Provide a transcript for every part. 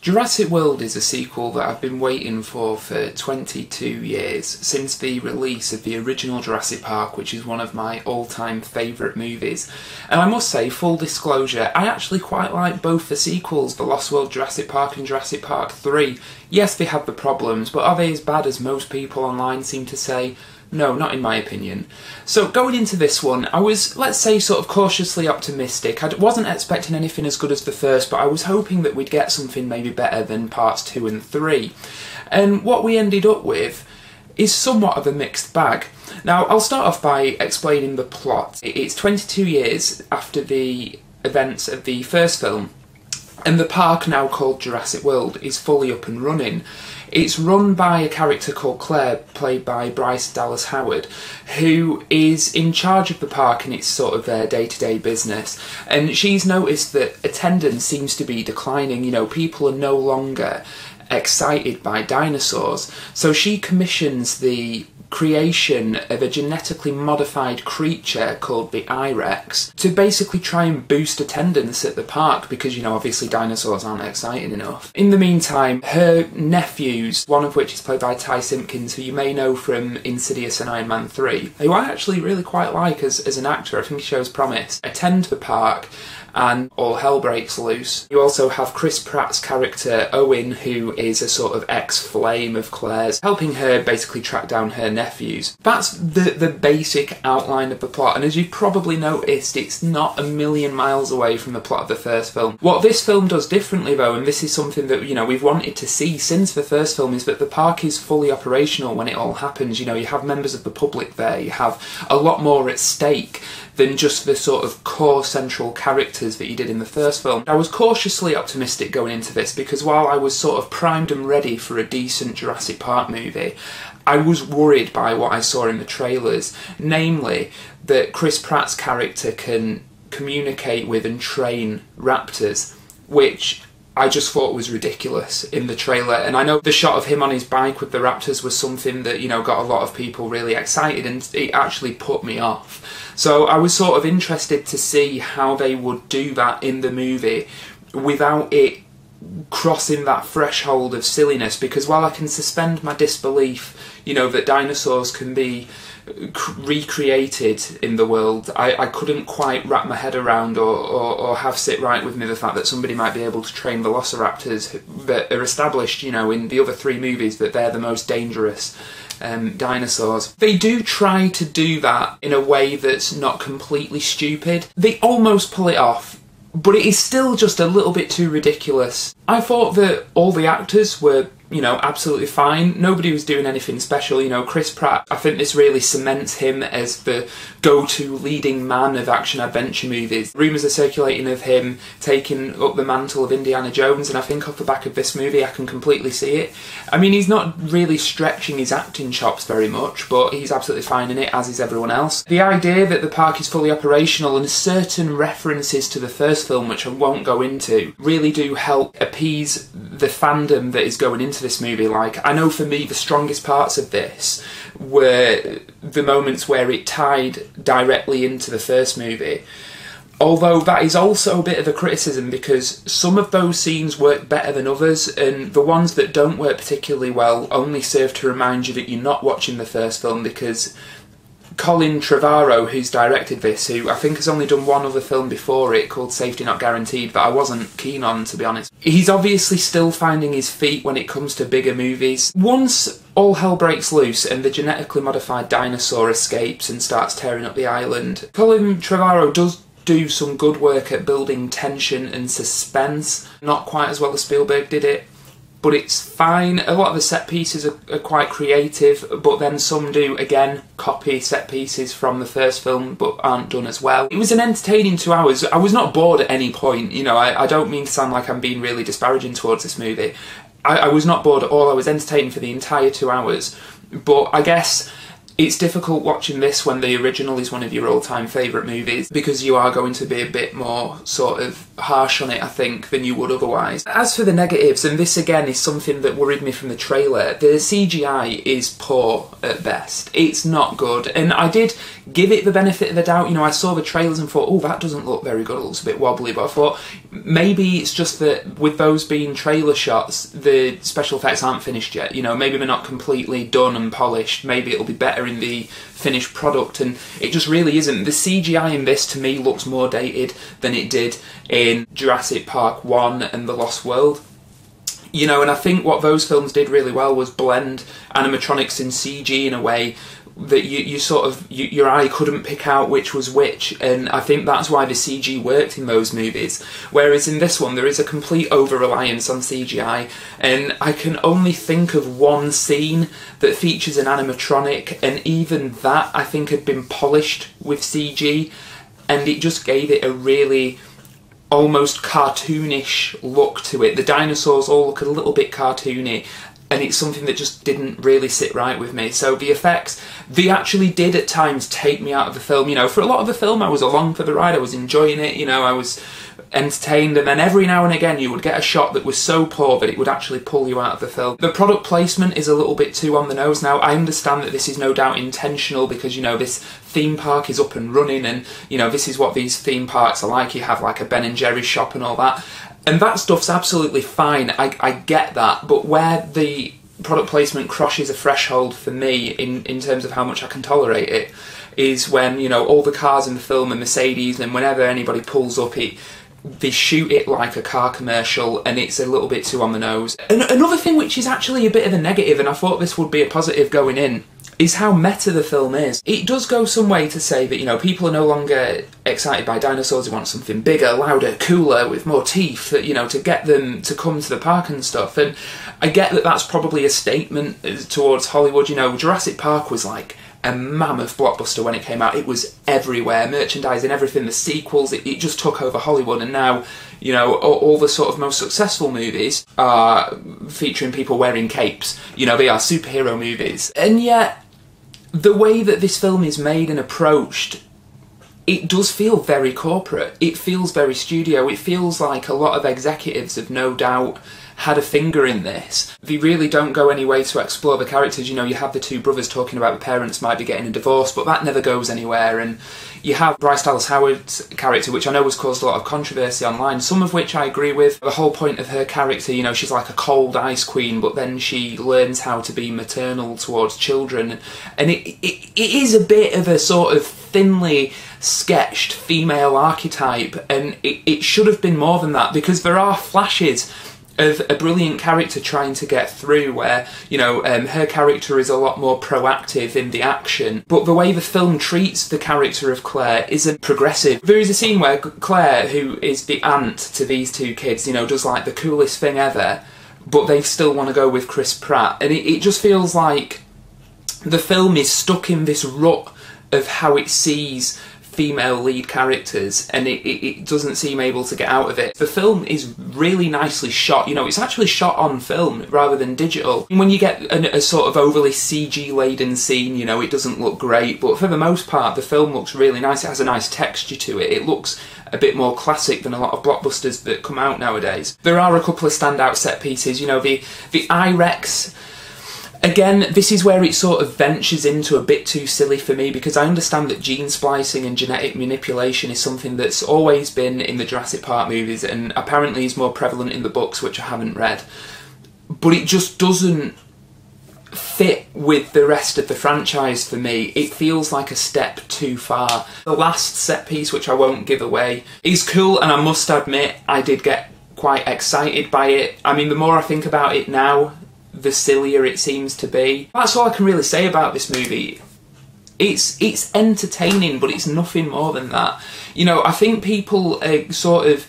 Jurassic World is a sequel that I've been waiting for 22 years, since the release of the original Jurassic Park, which is one of my all-time favourite movies. And I must say, full disclosure, I actually quite like both the sequels, The Lost World Jurassic Park and Jurassic Park 3. Yes, they have the problems, but are they as bad as most people online seem to say? No, not in my opinion. So going into this one, I was, let's say, sort of cautiously optimistic. I wasn't expecting anything as good as the first, but I was hoping that we'd get something maybe better than parts 2 and 3. And what we ended up with is somewhat of a mixed bag. Now, I'll start off by explaining the plot. It's 22 years after the events of the first film, and the park, now called Jurassic World, is fully up and running. It's run by a character called Claire, played by Bryce Dallas Howard, who is in charge of the park and its sort of day-to-day business. And she's noticed that attendance seems to be declining. You know, people are no longer excited by dinosaurs. So she commissions the creation of a genetically modified creature called the I-Rex to basically try and boost attendance at the park because, you know, obviously dinosaurs aren't exciting enough. In the meantime, her nephews, one of which is played by Ty Simpkins, who you may know from Insidious and Iron Man 3, who I actually really quite like as an actor. I think he shows promise, attend the park and all hell breaks loose. You also have Chris Pratt's character Owen, who is a sort of ex-flame of Claire's, helping her basically track down her nephews. That's the basic outline of the plot, and as you've probably noticed, it's not a million miles away from the plot of the first film. What this film does differently though, and this is something that, you know, we've wanted to see since the first film, is that the park is fully operational when it all happens. You know, you have members of the public there, you have a lot more at stake than just the sort of core central characters that you did in the first film. I was cautiously optimistic going into this because while I was sort of primed and ready for a decent Jurassic Park movie, I was worried by what I saw in the trailers, namely that Chris Pratt's character can communicate with and train raptors, which I just thought was ridiculous in the trailer. And I know the shot of him on his bike with the raptors was something that, you know, got a lot of people really excited, and it actually put me off. So I was sort of interested to see how they would do that in the movie without it crossing that threshold of silliness, because while I can suspend my disbelief, you know, that dinosaurs can be recreated in the world, I couldn't quite wrap my head around or have sit right with me the fact that somebody might be able to train velociraptors that are established, you know, in the other 3 movies that they're the most dangerous dinosaurs. They do try to do that in a way that's not completely stupid. They almost pull it off, but it is still just a little bit too ridiculous. I thought that all the actors were, you know, absolutely fine. Nobody was doing anything special. You know, Chris Pratt, I think this really cements him as the go-to leading man of action-adventure movies. Rumours are circulating of him taking up the mantle of Indiana Jones, and I think off the back of this movie I can completely see it. I mean, he's not really stretching his acting chops very much, but he's absolutely fine in it, as is everyone else. The idea that the park is fully operational and certain references to the first film, which I won't go into, really do help appease the fandom that is going into this movie. Like, I know for me the strongest parts of this were the moments where it tied directly into the first movie, although that is also a bit of a criticism because some of those scenes work better than others, and the ones that don't work particularly well only serve to remind you that you're not watching the first film, because Colin Trevorrow, who's directed this, who I think has only done one other film before it called Safety Not Guaranteed that I wasn't keen on, to be honest. He's obviously still finding his feet when it comes to bigger movies. Once all hell breaks loose and the genetically modified dinosaur escapes and starts tearing up the island, Colin Trevorrow does do some good work at building tension and suspense. Not quite as well as Spielberg did it, but it's fine. A lot of the set pieces are quite creative, but then some do, again, copy set pieces from the first film, but aren't done as well. It was an entertaining 2 hours. I was not bored at any point, you know, I don't mean to sound like I'm being really disparaging towards this movie. I was not bored at all. I was entertained for the entire 2 hours, but I guess It's difficult watching this when the original is one of your all-time favourite movies, because you are going to be a bit more sort of harsh on it, I think, than you would otherwise. As for the negatives, and this again is something that worried me from the trailer, the CGI is poor at best. It's not good, and I did give it the benefit of the doubt. You know, I saw the trailers and thought, oh, that doesn't look very good, it looks a bit wobbly, but I thought maybe it's just that with those being trailer shots, the special effects aren't finished yet. You know, maybe they're not completely done and polished, maybe it'll be better in the finished product, and it just really isn't. The CGI in this, to me, looks more dated than it did in Jurassic Park 1 and The Lost World. You know, and I think what those films did really well was blend animatronics and CG in a way that your eye couldn't pick out which was which, and I think that's why the CG worked in those movies. Whereas in this one, there is a complete over-reliance on CGI, and I can only think of one scene that features an animatronic, and even that I think had been polished with CG, and it just gave it a really almost cartoonish look to it. The dinosaurs all look a little bit cartoony, and it's something that just didn't really sit right with me. So the effects, they actually did at times take me out of the film. You know, for a lot of the film I was along for the ride, I was enjoying it, you know, I was entertained, and then every now and again you would get a shot that was so poor that it would actually pull you out of the film. The product placement is a little bit too on the nose. Now, I understand that this is no doubt intentional because, you know, this theme park is up and running, and, you know, this is what these theme parks are like. You have like a Ben & Jerry's shop and all that. And that stuff's absolutely fine, I get that, but where the product placement crosses a threshold for me in terms of how much I can tolerate it is when, you know, all the cars in the film are Mercedes, and whenever anybody pulls up, they shoot it like a car commercial, and it's a little bit too on the nose. And another thing which is actually a bit of a negative, and I thought this would be a positive going in, is how meta the film is. It does go some way to say that, you know, people are no longer excited by dinosaurs, they want something bigger, louder, cooler, with more teeth, you know, to get them to come to the park and stuff. And I get that that's probably a statement towards Hollywood. You know, Jurassic Park was like a mammoth blockbuster when it came out. It was everywhere, merchandising, everything, the sequels, it just took over Hollywood, and now, you know, all the sort of most successful movies are featuring people wearing capes. You know, they are superhero movies. And yet, the way that this film is made and approached, it does feel very corporate. It feels very studio. It feels like a lot of executives have no doubt had a finger in this. They really don't go any way to explore the characters. You know, you have the two brothers talking about the parents might be getting a divorce, but that never goes anywhere. And you have Bryce Dallas Howard's character, which I know has caused a lot of controversy online, some of which I agree with. The whole point of her character, you know, she's like a cold ice queen, but then she learns how to be maternal towards children. And it is a bit of a sort of thinly sketched female archetype, and it should have been more than that, because there are flashes of a brilliant character trying to get through where, you know, her character is a lot more proactive in the action, but the way the film treats the character of Claire isn't progressive. There is a scene where Claire, who is the aunt to these two kids, you know, does like the coolest thing ever, but they still want to go with Chris Pratt, and it just feels like the film is stuck in this rut of how it sees female lead characters, and it doesn't seem able to get out of it. The film is really nicely shot. You know, it's actually shot on film rather than digital. When you get a sort of overly CG-laden scene, you know, it doesn't look great, but for the most part, the film looks really nice. It has a nice texture to it. It looks a bit more classic than a lot of blockbusters that come out nowadays. There are a couple of standout set pieces. You know, the I-Rex. Again, this is where it sort of ventures into a bit too silly for me, because I understand that gene splicing and genetic manipulation is something that's always been in the Jurassic Park movies, and apparently is more prevalent in the books, which I haven't read. But it just doesn't fit with the rest of the franchise for me. It feels like a step too far. The last set piece, which I won't give away, is cool, and I must admit, I did get quite excited by it. I mean, the more I think about it now, the sillier it seems to be. That's all I can really say about this movie. It's entertaining, but it's nothing more than that. You know, I think people are sort of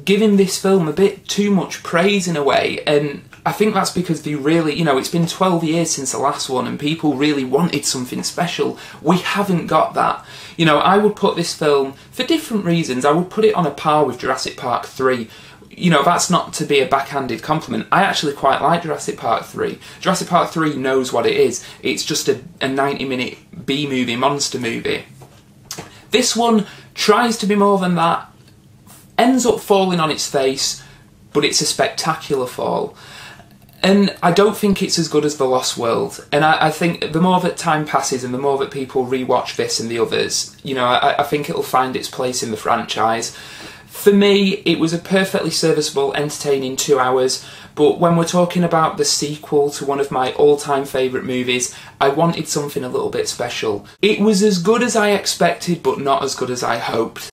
giving this film a bit too much praise in a way, and I think that's because they really, you know, it's been 12 years since the last one, and people really wanted something special. We haven't got that. You know, I would put this film, for different reasons, I would put it on a par with Jurassic Park 3. you know, that's not to be a backhanded compliment. I actually quite like Jurassic Park 3. Jurassic Park 3 knows what it is. It's just a 90-minute B-movie, monster movie. This one tries to be more than that, ends up falling on its face, but it's a spectacular fall. And I don't think it's as good as The Lost World. And I think the more that time passes and the more that people rewatch this and the others, you know, I think it'll find its place in the franchise. For me, it was a perfectly serviceable, entertaining 2 hours, but when we're talking about the sequel to one of my all-time favourite movies, I wanted something a little bit special. It was as good as I expected, but not as good as I hoped.